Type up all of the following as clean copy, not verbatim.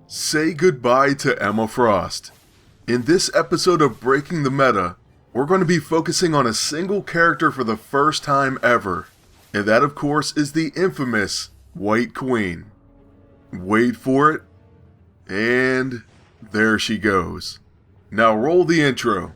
Say goodbye to Emma Frost. In this episode of Breaking the Meta, we're going to be focusing on a single character for the first time ever, and that of course is the infamous White Queen. Wait for it, and there she goes. Now roll the intro.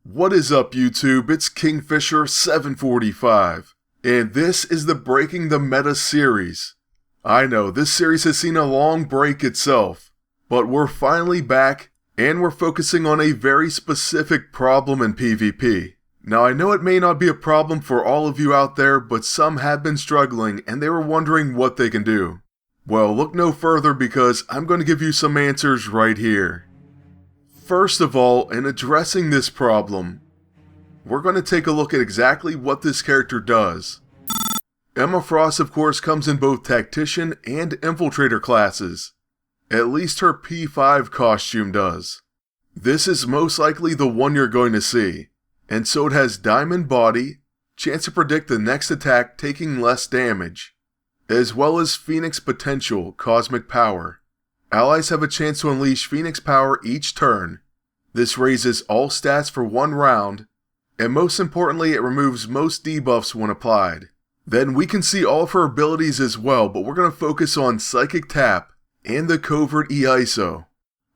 What is up YouTube, it's Kingfisher745, and this is the Breaking the Meta series. I know, this series has seen a long break itself, but we're finally back, and we're focusing on a very specific problem in PvP. Now I know it may not be a problem for all of you out there, but some have been struggling and they were wondering what they can do. Well, look no further because I'm going to give you some answers right here. First of all, in addressing this problem, we're going to take a look at exactly what this character does. Emma Frost of course comes in both Tactician and Infiltrator classes. At least her P5 costume does. This is most likely the one you're going to see, and so it has Diamond Body, chance to predict the next attack taking less damage, as well as Phoenix Potential, Cosmic Power. Allies have a chance to unleash Phoenix Power each turn. This raises all stats for 1 round, and most importantly it removes most debuffs when applied. Then we can see all of her abilities as well, but we're going to focus on Psychic Tap and the Covert EISO.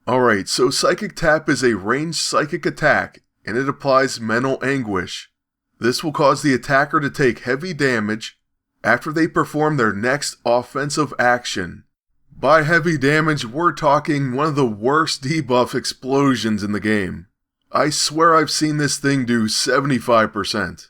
Alright, so Psychic Tap is a ranged psychic attack, and it applies Mental Anguish. This will cause the attacker to take heavy damage after they perform their next offensive action. By heavy damage, we're talking one of the worst debuff explosions in the game. I swear I've seen this thing do 75%.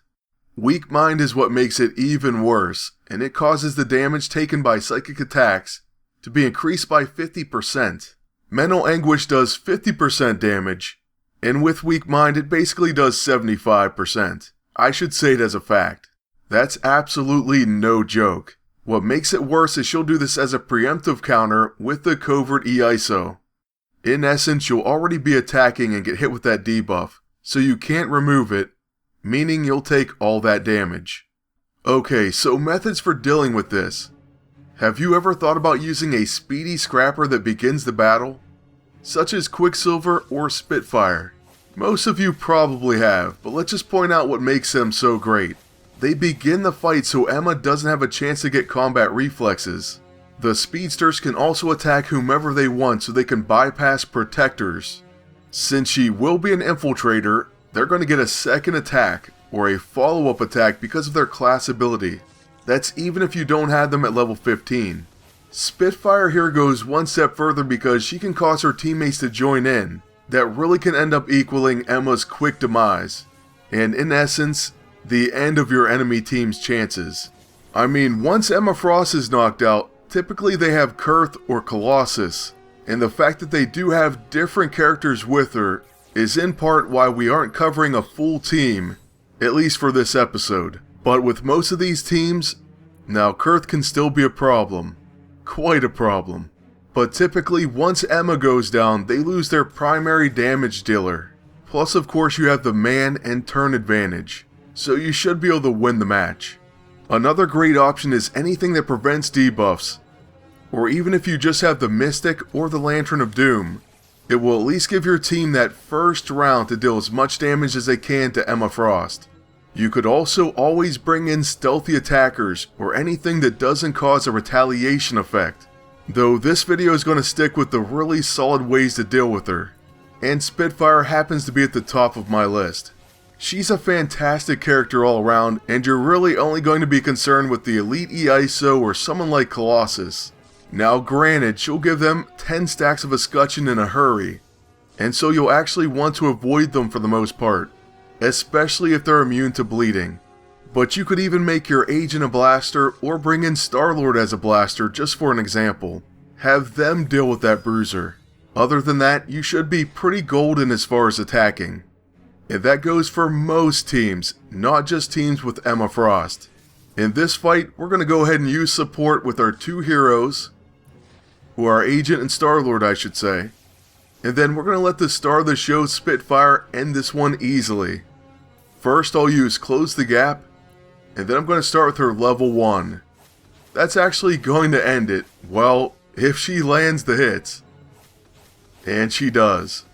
Weak Mind is what makes it even worse, and it causes the damage taken by psychic attacks to be increased by 50%. Mental Anguish does 50% damage, and with Weak Mind it basically does 75%. I should say it as a fact. That's absolutely no joke. What makes it worse is she'll do this as a preemptive counter with the Covert EISO. In essence, you'll already be attacking and get hit with that debuff, so you can't remove it, meaning you'll take all that damage. Okay, so methods for dealing with this. Have you ever thought about using a speedy scrapper that begins the battle? Such as Quicksilver or Spitfire. Most of you probably have, but let's just point out what makes them so great. They begin the fight so Emma doesn't have a chance to get combat reflexes. The speedsters can also attack whomever they want so they can bypass protectors. Since she will be an infiltrator, they're going to get a second attack or a follow-up attack because of their class ability. That's even if you don't have them at level 15. Spitfire here goes one step further because she can cause her teammates to join in. That really can end up equaling Emma's quick demise, and in essence, the end of your enemy team's chances. I mean, once Emma Frost is knocked out, typically they have Kurth or Colossus, and the fact that they do have different characters with her is in part why we aren't covering a full team, at least for this episode. But with most of these teams, now Kurth can still be a problem. Quite a problem. But typically once Emma goes down, they lose their primary damage dealer. Plus of course you have the man and turn advantage, so you should be able to win the match. Another great option is anything that prevents debuffs, or even if you just have the Mystic or the Lantern of Doom, it will at least give your team that first round to deal as much damage as they can to Emma Frost. You could also always bring in stealthy attackers or anything that doesn't cause a retaliation effect, though this video is going to stick with the really solid ways to deal with her, and Spitfire happens to be at the top of my list. She's a fantastic character all around, and you're really only going to be concerned with the Elite EISO or someone like Colossus. Now granted, she'll give them 10 stacks of escutcheon in a hurry, and so you'll actually want to avoid them for the most part, especially if they're immune to bleeding. But you could even make your Agent a blaster or bring in Star-Lord as a blaster just for an example. Have them deal with that bruiser. Other than that, you should be pretty golden as far as attacking. And that goes for most teams, not just teams with Emma Frost. In this fight, we're going to go ahead and use support with our 2 heroes, who are Agent and Star-Lord I should say. And then we're going to let the star of the show Spitfire end this one easily. First I'll use Close the Gap, and then I'm going to start with her level 1. That's actually going to end it, well, if she lands the hits. And she does.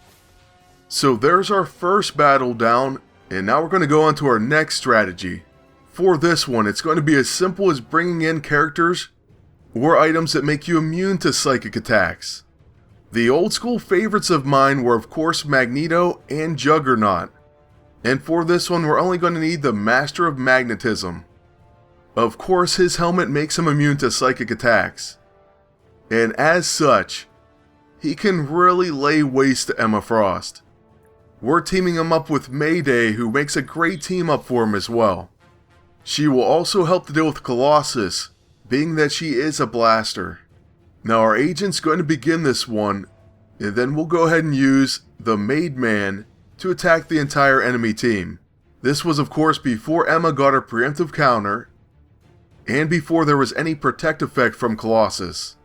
So there's our first battle down, and now we're going to go on to our next strategy. For this one, it's going to be as simple as bringing in characters or items that make you immune to psychic attacks. The old school favorites of mine were of course Magneto and Juggernaut. And for this one, we're only going to need the Master of Magnetism. Of course, his helmet makes him immune to psychic attacks. And as such, he can really lay waste to Emma Frost. We're teaming him up with Mayday, who makes a great team up for him as well. She will also help to deal with Colossus, being that she is a blaster. Now our agent's going to begin this one, and then we'll go ahead and use the Made Man to attack the entire enemy team. This was of course before Emma got her preemptive counter, and before there was any protect effect from Colossus.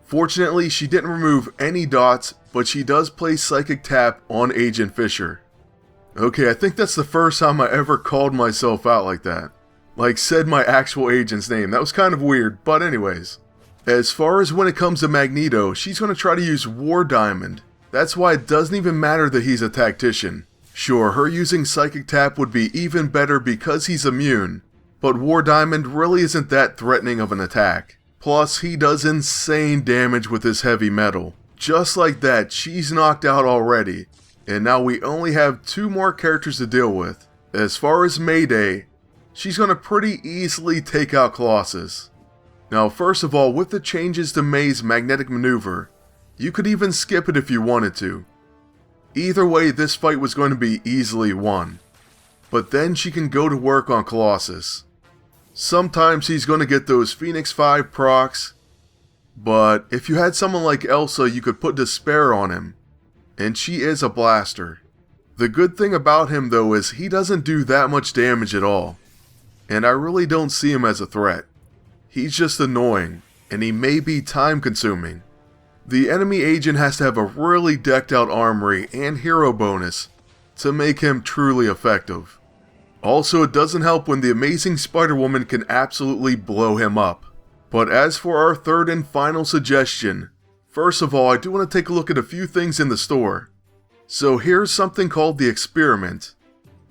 Fortunately, she didn't remove any dots, but she does place Psychic Tap on Agent Fisher. Okay, I think that's the first time I ever called myself out like that. Like said my actual agent's name. That was kind of weird, but anyways. As far as when it comes to Magneto, she's going to try to use War Diamond. That's why it doesn't even matter that he's a tactician. Sure, her using Psychic Tap would be even better because he's immune, but War Diamond really isn't that threatening of an attack. Plus, he does insane damage with his heavy metal. Just like that, she's knocked out already, and now we only have 2 more characters to deal with. As far as Mayday, she's going to pretty easily take out Colossus. Now first of all, with the changes to May's magnetic maneuver, you could even skip it if you wanted to. Either way, this fight was going to be easily won. But then she can go to work on Colossus. Sometimes he's going to get those Phoenix 5 procs, but if you had someone like Elsa, you could put Despair on him, and she is a blaster. The good thing about him though is he doesn't do that much damage at all, and I really don't see him as a threat. He's just annoying, and he may be time consuming. The enemy agent has to have a really decked out armory and hero bonus to make him truly effective. Also, it doesn't help when the amazing Spider-Woman can absolutely blow him up. But as for our third and final suggestion, first of all, I do want to take a look at a few things in the store. So here's something called the Experiment.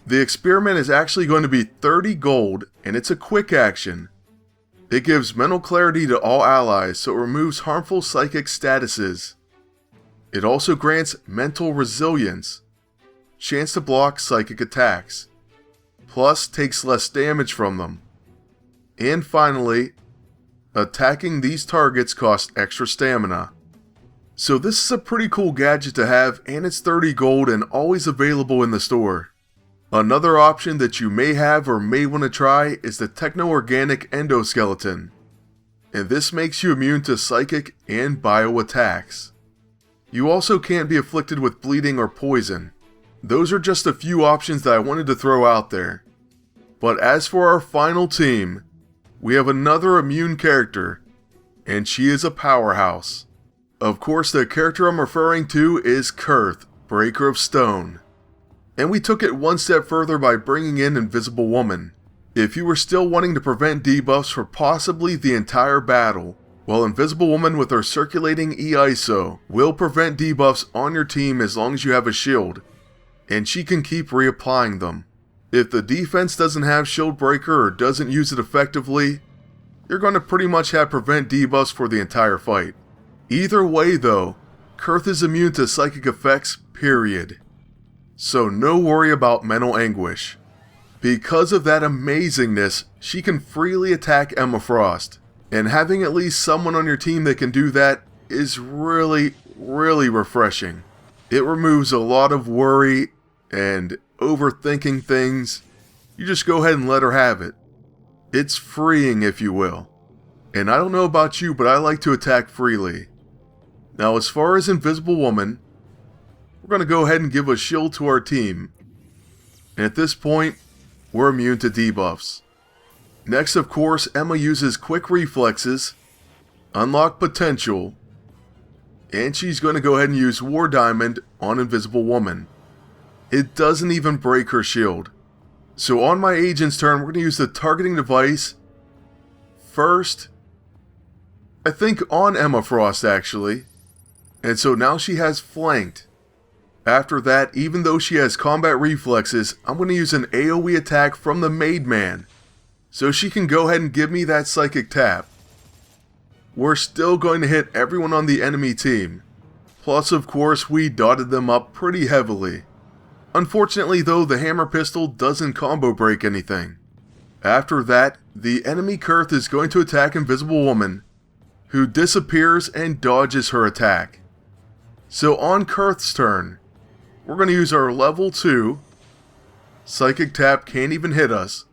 The Experiment is actually going to be 30 gold, and it's a quick action. It gives mental clarity to all allies, so it removes harmful psychic statuses. It also grants mental resilience, chance to block psychic attacks, plus takes less damage from them. And finally, attacking these targets costs extra stamina. So this is a pretty cool gadget to have, and it's 30 gold and always available in the store. Another option that you may have or may want to try is the Techno-Organic Endoskeleton, and this makes you immune to psychic and bio attacks. You also can't be afflicted with bleeding or poison. Those are just a few options that I wanted to throw out there. But as for our final team, we have another immune character, and she is a powerhouse. Of course, the character I'm referring to is Kurth, Breaker of Stone. And we took it one step further by bringing in Invisible Woman. If you were still wanting to prevent debuffs for possibly the entire battle, well, Invisible Woman with her circulating E-ISO will prevent debuffs on your team as long as you have a shield, and she can keep reapplying them. If the defense doesn't have Shield Breaker or doesn't use it effectively, you're going to pretty much have prevent debuffs for the entire fight. Either way though, Kurth is immune to psychic effects, period. So no worry about mental anguish. Because of that amazingness, she can freely attack Emma Frost, and having at least someone on your team that can do that is really refreshing. It removes a lot of worry and overthinking things. You just go ahead and let her have it. It's freeing, if you will. And I don't know about you, but I like to attack freely. Now as far as Invisible Woman, we're going to go ahead and give a shield to our team. And at this point, we're immune to debuffs. Next, of course, Emma uses Quick Reflexes, Unlock Potential, and she's going to go ahead and use War Diamond on Invisible Woman. It doesn't even break her shield. So on my agent's turn, we're going to use the targeting device first, I think on Emma Frost actually. And so now she has flanked. After that, even though she has combat reflexes, I'm going to use an AoE attack from the Maid Man, so she can go ahead and give me that psychic tap. We're still going to hit everyone on the enemy team. Plus, of course, we dotted them up pretty heavily. Unfortunately though, the hammer pistol doesn't combo break anything. After that, the enemy Kurth is going to attack Invisible Woman, who disappears and dodges her attack. So on Kurth's turn, we're going to use our level 2, Psychic Tap can't even hit us,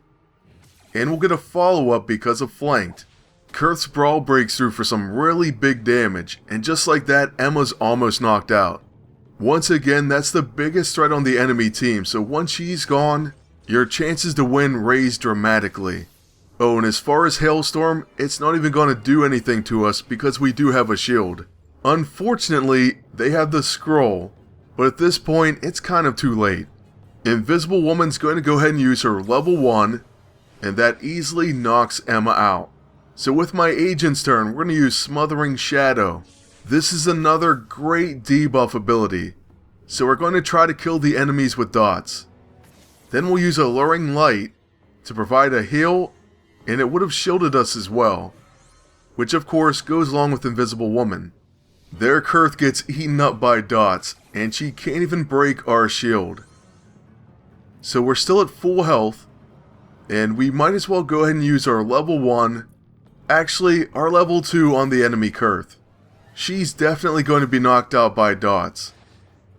and we'll get a follow-up because of flanked. Kurth's Brawl breaks through for some really big damage, and just like that, Emma's almost knocked out. Once again, that's the biggest threat on the enemy team, so once she's gone, your chances to win raise dramatically. Oh, and as far as Hailstorm, it's not even going to do anything to us because we do have a shield. Unfortunately, they have the scroll, but at this point, it's kind of too late. Invisible Woman's going to go ahead and use her level 1, and that easily knocks Emma out. So with my agent's turn, we're going to use Smothering Shadow. This is another great debuff ability, so we're going to try to kill the enemies with dots. Then we'll use Alluring Light to provide a heal, and it would have shielded us as well, which of course goes along with Invisible Woman. Their Kurth gets eaten up by dots, and she can't even break our shield. So we're still at full health, and we might as well go ahead and use our level 1, actually our level 2 on the enemy Kurth. She's definitely going to be knocked out by dots,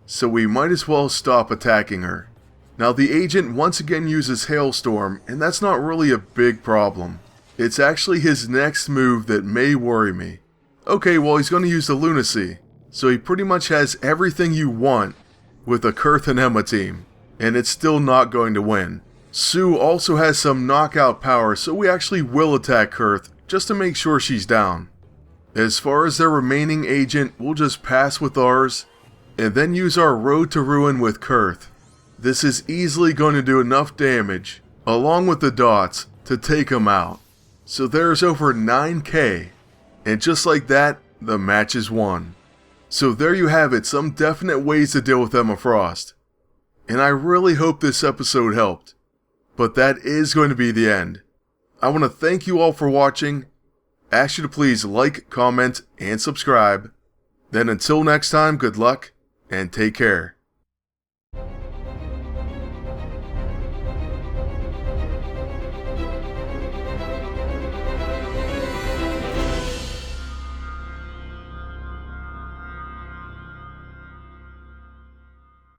so we might as well stop attacking her. Now the agent once again uses Hailstorm, and that's not really a big problem. It's actually his next move that may worry me. Okay, well he's going to use the Lunacy, so he pretty much has everything you want with a Kurth and Emma team, and it's still not going to win. Sue also has some knockout power, so we actually will attack Kurth just to make sure she's down. As far as their remaining agent, we'll just pass with ours, and then use our Road to Ruin with Kurth. This is easily going to do enough damage, along with the dots, to take him out. So there's over 9k, and just like that, the match is won. So there you have it, some definite ways to deal with Emma Frost. And I really hope this episode helped, but that is going to be the end. I want to thank you all for watching, ask you to please like, comment, and subscribe. Then until next time, good luck, and take care.